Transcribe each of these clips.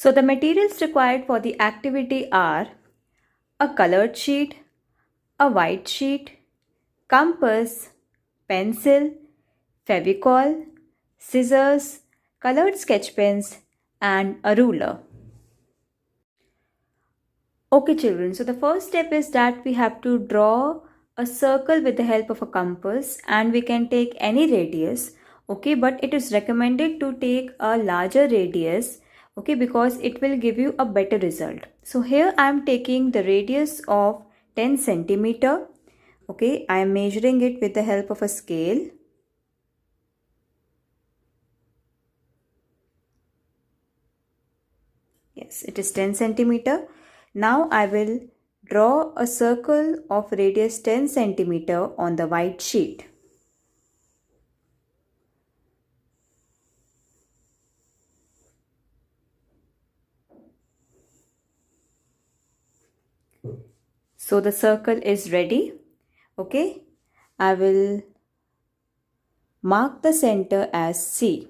So the materials required for the activity are a colored sheet, a white sheet, compass, pencil, Fevicol, scissors, colored sketch pens, and a ruler. Okay, children, so the first step is that we have to draw a circle with the help of a compass, and we can take any radius. Okay, but it is recommended to take a larger radius, okay, because it will give you a better result. So here I am taking the radius of 10 centimeter. Okay, I am measuring it with the help of a scale. Yes, it is 10 centimeter. Now I will draw a circle of radius 10 centimeter on the white sheet. So the circle is ready. Okay, I will mark the center as C.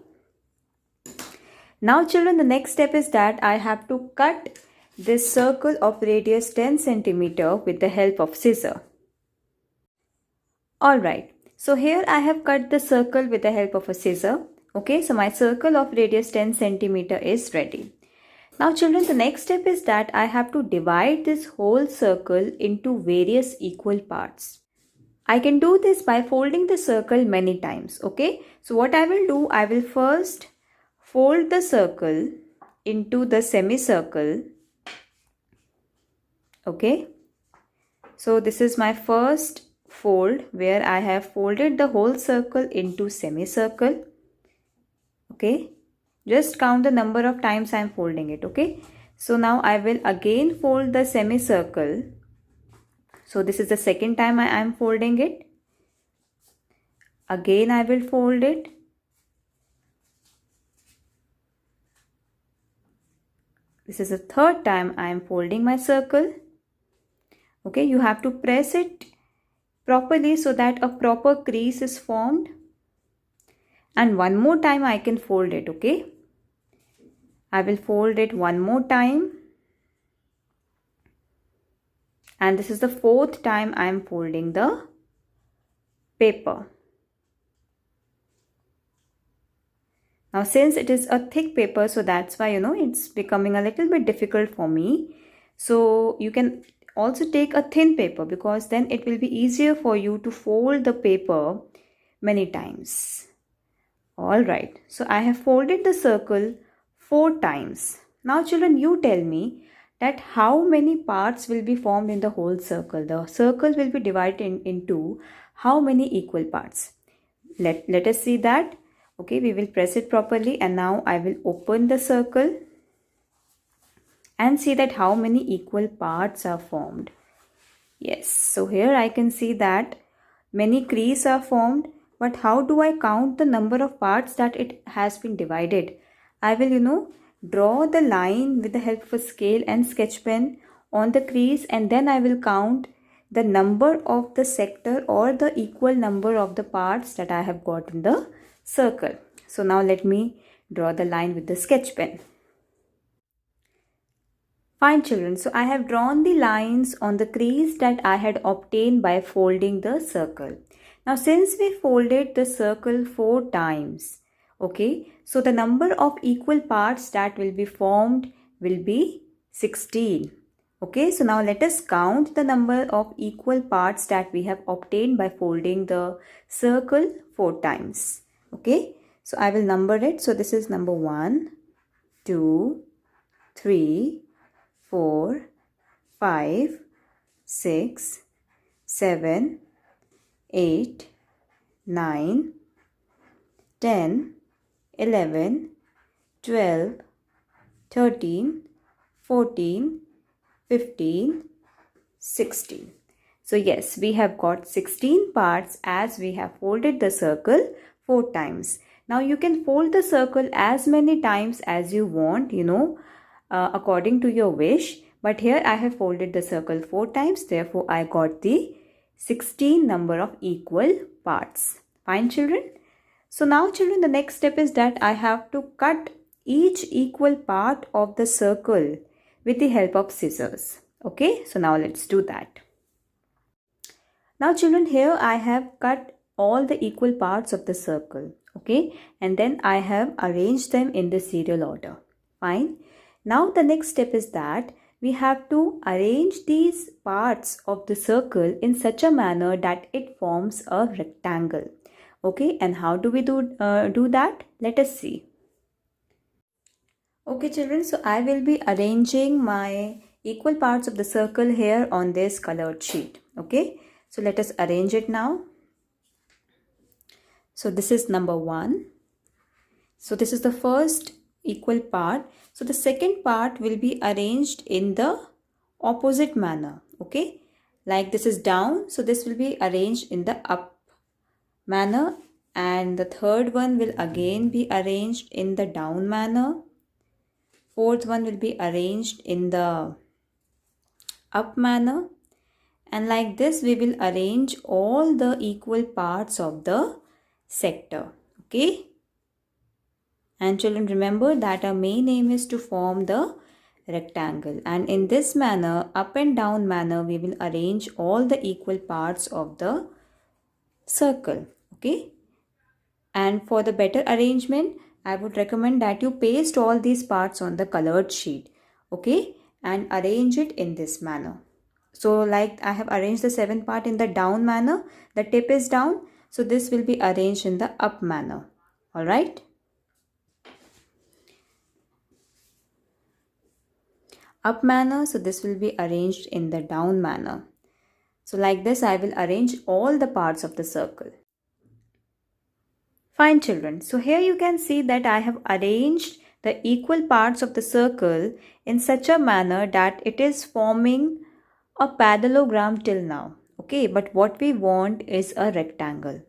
Now children, the next step is that I have to cut this circle of radius 10 centimeter with the help of scissor. Alright, so here I have cut the circle with the help of a scissor. Okay, so my circle of radius 10 centimeter is ready. Now children, the next step is that I have to divide this whole circle into various equal parts. I can do this by folding the circle many times. Okay, so what I will do, I will first fold the circle into the semicircle. Okay, so this is my first fold where I have folded the whole circle into semicircle. Okay, just count the number of times I am folding it. Okay, so now I will again fold the semicircle. So this is the second time I am folding it. Again I will fold it. This is the third time I am folding my circle. Okay, you have to press it properly so that a proper crease is formed. And one more time I can fold it. Okay, I will fold it one more time. And this is the fourth time I am folding the paper. Now since it is a thick paper, so that's why it's becoming a little bit difficult for me. So you can also take a thin paper, because then it will be easier for you to fold the paper many times. Alright, so I have folded the circle 4 times. Now children, you tell me that how many parts will be formed in the whole circle. The circle will be divided into how many equal parts. Let us see that. Okay, we will press it properly, and now I will open the circle and see that how many equal parts are formed. Yes, so here I can see that many creases are formed, but how do I count the number of parts that it has been divided? I will draw the line with the help of a scale and sketch pen on the crease, and then I will count the number of the sector or the equal number of the parts that I have got in the circle. So now let me draw the line with the sketch pen. Fine children, so I have drawn the lines on the crease that I had obtained by folding the circle. Now since we folded the circle 4 times, okay, so the number of equal parts that will be formed will be 16. Okay, so now let us count the number of equal parts that we have obtained by folding the circle 4 times. Okay, so I will number it. So this is number 1, 2, 3, 4, 5, 6, 7, 8, 9, 10, 11, 12, 13, 14, 15, 16. So yes, we have got 16 parts as we have folded the circle 4 times. Now you can fold the circle as many times as you want, according to your wish. But here I have folded the circle 4 times. Therefore, I got the 16 number of equal parts. Fine children. So now children, the next step is that I have to cut each equal part of the circle with the help of scissors. Okay, so now let's do that. Now children, here I have cut all the equal parts of the circle. Okay, and then I have arranged them in the serial order. Fine. Now the next step is that we have to arrange these parts of the circle in such a manner that it forms a rectangle. Okay, and how do we do that? Let us see. Okay children, so I will be arranging my equal parts of the circle here on this colored sheet. Okay, so let us arrange it now. So this is number 1. So this is the first equal part. So the second part will be arranged in the opposite manner. Okay, like this is down, so this will be arranged in the up manner, and the third one will again be arranged in the down manner. Fourth one will be arranged in the up manner, and like this we will arrange all the equal parts of the sector. Okay, and children, remember that our main aim is to form the rectangle, and in this manner, up and down manner, we will arrange all the equal parts of the circle. Okay, and for the better arrangement, I would recommend that you paste all these parts on the colored sheet. Okay, and arrange it in this manner. So like I have arranged the 7th part in the down manner, the tip is down, so this will be arranged in the up manner. All right. Up manner, so this will be arranged in the down manner. So like this I will arrange all the parts of the circle. Fine children, so here you can see that I have arranged the equal parts of the circle in such a manner that it is forming a parallelogram till now. Okay, but what we want is a rectangle.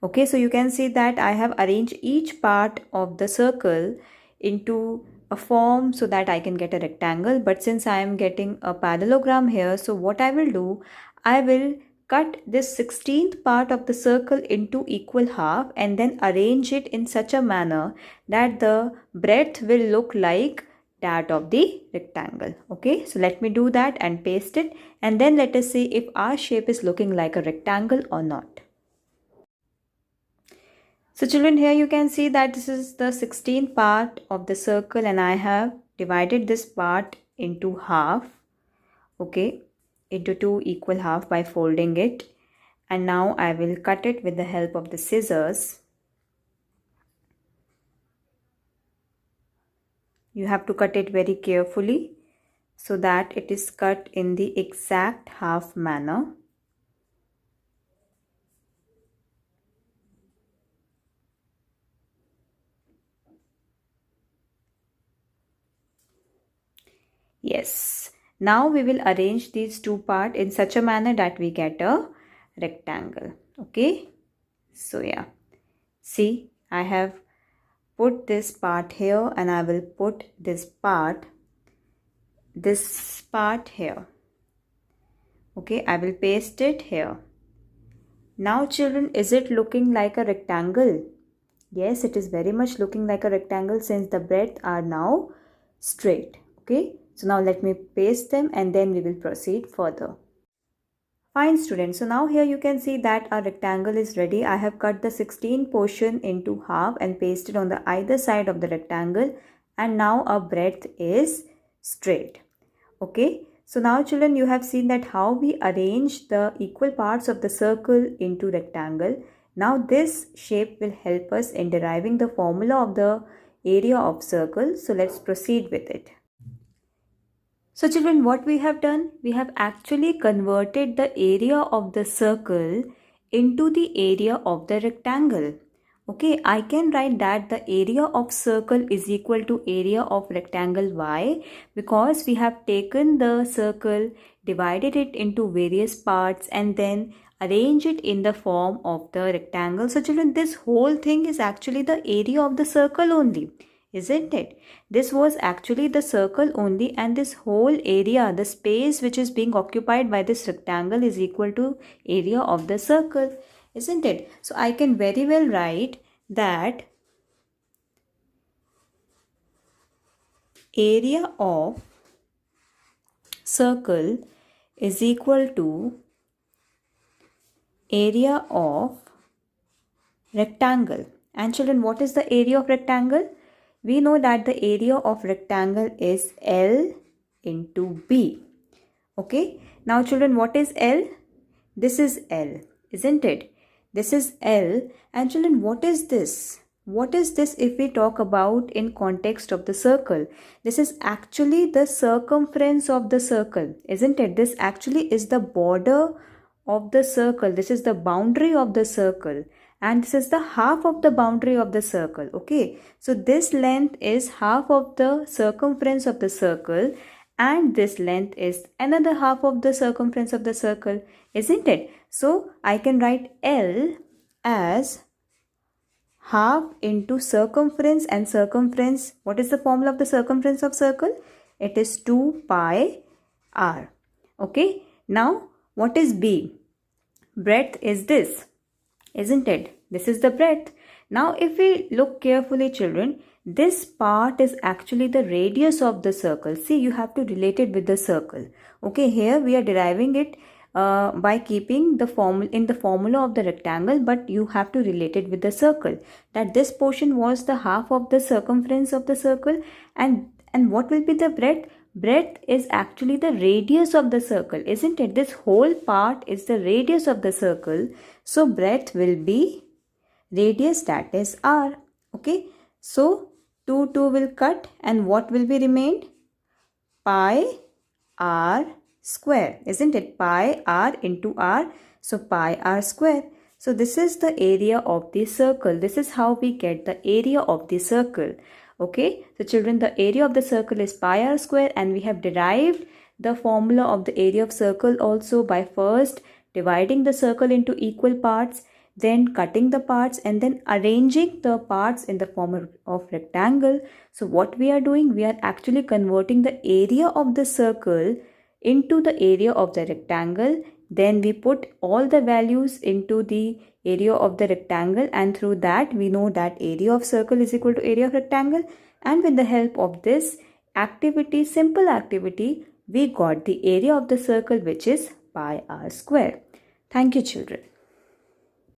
Okay, so you can see that I have arranged each part of the circle into a form so that I can get a rectangle, but since I am getting a parallelogram here, so what I will do, I will cut this 16th part of the circle into equal half and then arrange it in such a manner that the breadth will look like that of the rectangle. Okay, so let me do that and paste it, and then let us see if our shape is looking like a rectangle or not. So children, here you can see that this is the 16th part of the circle and I have divided this part into half. Okay, into 2 equal half by folding it, and now I will cut it with the help of the scissors. You have to cut it very carefully so that it is cut in the exact half manner. Yes, now we will arrange these two parts in such a manner that we get a rectangle. Okay, so yeah, see, I have put this part here and I will put this part here. Okay, I will paste it here. Now children, is it looking like a rectangle? Yes, it is very much looking like a rectangle since the breadth are now straight. Okay, so now let me paste them and then we will proceed further. Fine students, so now here you can see that our rectangle is ready. I have cut the 16 portion into half and pasted on the either side of the rectangle, and now our breadth is straight. Okay, so now children, you have seen that how we arrange the equal parts of the circle into rectangle. Now this shape will help us in deriving the formula of the area of circle. So let's proceed with it. So children, what we have done? We have actually converted the area of the circle into the area of the rectangle. Okay, I can write that the area of circle is equal to area of rectangle. Why? Because we have taken the circle, divided it into various parts and then arrange it in the form of the rectangle. So children, this whole thing is actually the area of the circle only. Isn't it? This was actually the circle only, and this whole area, the space which is being occupied by this rectangle is equal to area of the circle. Isn't it? So I can very well write that area of circle is equal to area of rectangle. And children, what is the area of rectangle? We know that the area of rectangle is L into B. Okay. Now children, what is L? This is L, isn't it? This is L. And children, what is this? What is this if we talk about in context of the circle? This is actually the circumference of the circle, isn't it? This actually is the border of the circle. This is the boundary of the circle. And this is the half of the boundary of the circle. Okay. So this length is half of the circumference of the circle. And this length is another half of the circumference of the circle, isn't it? So I can write L as half into circumference, and circumference, what is the formula of the circumference of circle? It is 2 pi r. Okay. Now what is B? Breadth is this, isn't it? This is the breadth. Now if we look carefully, children, this part is actually the radius of the circle. See, you have to relate it with the circle. Okay, here we are deriving it by keeping the formula in the formula of the rectangle, but you have to relate it with the circle. That this portion was the half of the circumference of the circle, and what will be the breadth? Breadth is actually the radius of the circle, isn't it? This whole part is the radius of the circle. So breadth will be radius, that is r. Okay. So 2 will cut, and what will be remained? Pi r square, isn't it? Pi r into r. So pi r square. So this is the area of the circle. This is how we get the area of the circle. Okay. So children, the area of the circle is pi r square, and we have derived the formula of the area of circle also by first dividing the circle into equal parts, then cutting the parts, and then arranging the parts in the form of rectangle. So what we are doing, we are actually converting the area of the circle into the area of the rectangle. Then we put all the values into the area of the rectangle, and through that we know that area of circle is equal to area of rectangle. And with the help of this activity, simple activity, we got the area of the circle, which is pi r square. Thank you, children.